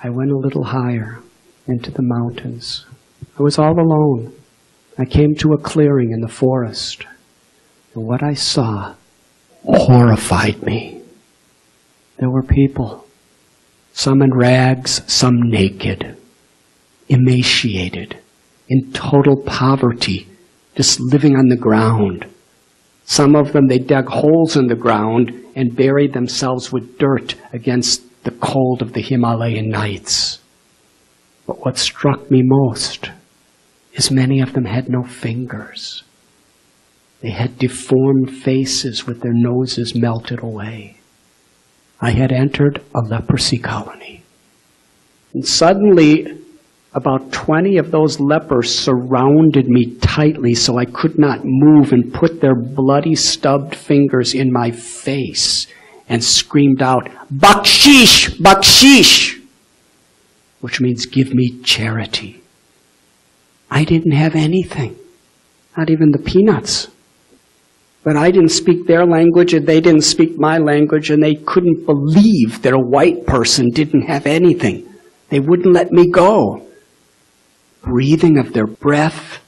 I went a little higher into the mountains. I was all alone. I came to a clearing in the forest. And what I saw horrified me. There were people, some in rags, some naked, emaciated, in total poverty, just living on the ground. Some of them, they dug holes in the ground and buried themselves with dirt against the cold of the Himalayan nights. But what struck me most is many of them had no fingers. They had deformed faces with their noses melted away. I had entered a leprosy colony. And suddenly, about 20 of those lepers surrounded me tightly so I could not move and put their bloody stubbed fingers in my face and screamed out, "Bakshish! Bakshish!" which means give me charity. I didn't have anything, not even the peanuts. But I didn't speak their language and they didn't speak my language, and they couldn't believe that a white person didn't have anything. They wouldn't let me go. Breathing of their breath,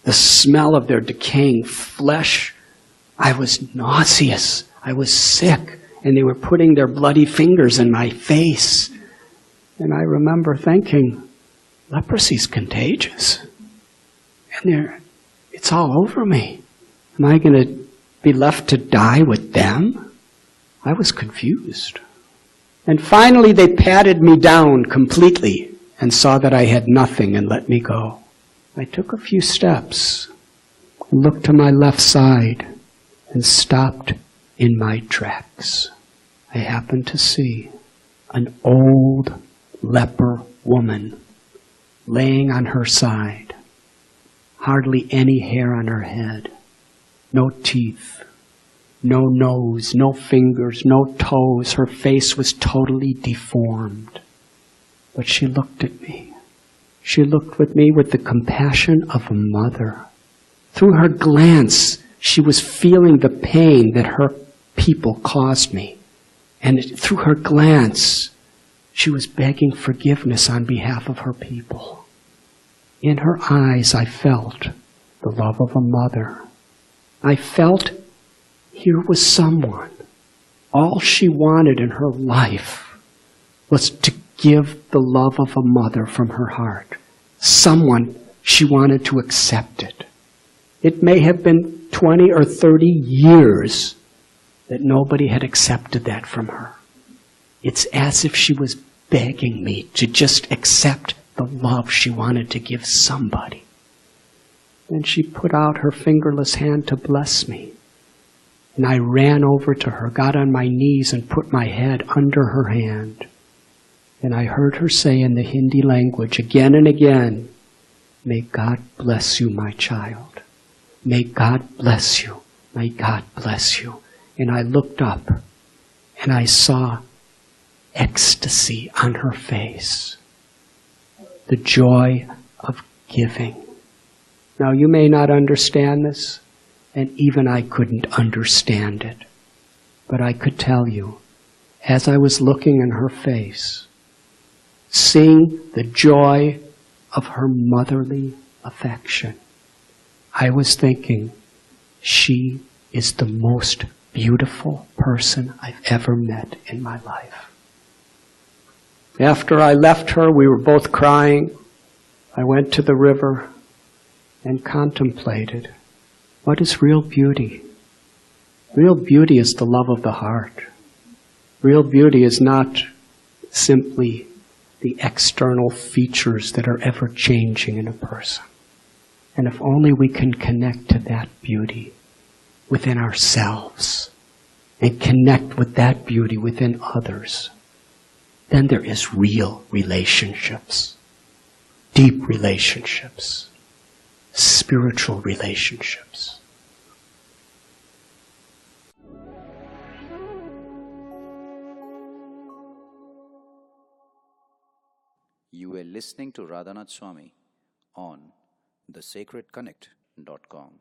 the smell of their decaying flesh. I was nauseous. I was sick. And they were putting their bloody fingers in my face. And I remember thinking, leprosy's contagious. And it's all over me. Am I going to be left to die with them? I was confused. And finally they patted me down completely and saw that I had nothing and let me go. I took a few steps, looked to my left side, and stopped in my tracks. I happened to see an old leper woman laying on her side, hardly any hair on her head. No teeth, no nose, no fingers, no toes. Her face was totally deformed. But she looked at me. She looked at me with the compassion of a mother. Through her glance, she was feeling the pain that her people caused me. And through her glance, she was begging forgiveness on behalf of her people. In her eyes, I felt the love of a mother. I felt here was someone. All she wanted in her life was to give the love of a mother from her heart. Someone, she wanted to accept it. It may have been 20 or 30 years that nobody had accepted that from her. It's as if she was begging me to just accept the love she wanted to give somebody. Then she put out her fingerless hand to bless me. And I ran over to her, got on my knees and put my head under her hand. And I heard her say in the Hindi language again and again, "May God bless you, my child. May God bless you. May God bless you." And I looked up and I saw ecstasy on her face. The joy of giving. Now you may not understand this, and even I couldn't understand it. But I could tell you, as I was looking in her face, seeing the joy of her motherly affection, I was thinking, she is the most beautiful person I've ever met in my life. After I left her, we were both crying. I went to the river and contemplated, what is real beauty? Real beauty is the love of the heart. Real beauty is not simply the external features that are ever changing in a person. And if only we can connect to that beauty within ourselves and connect with that beauty within others, then there is real relationships, deep relationships, spiritual relationships. You were listening to Radhanath Swami on thesacredconnect.com.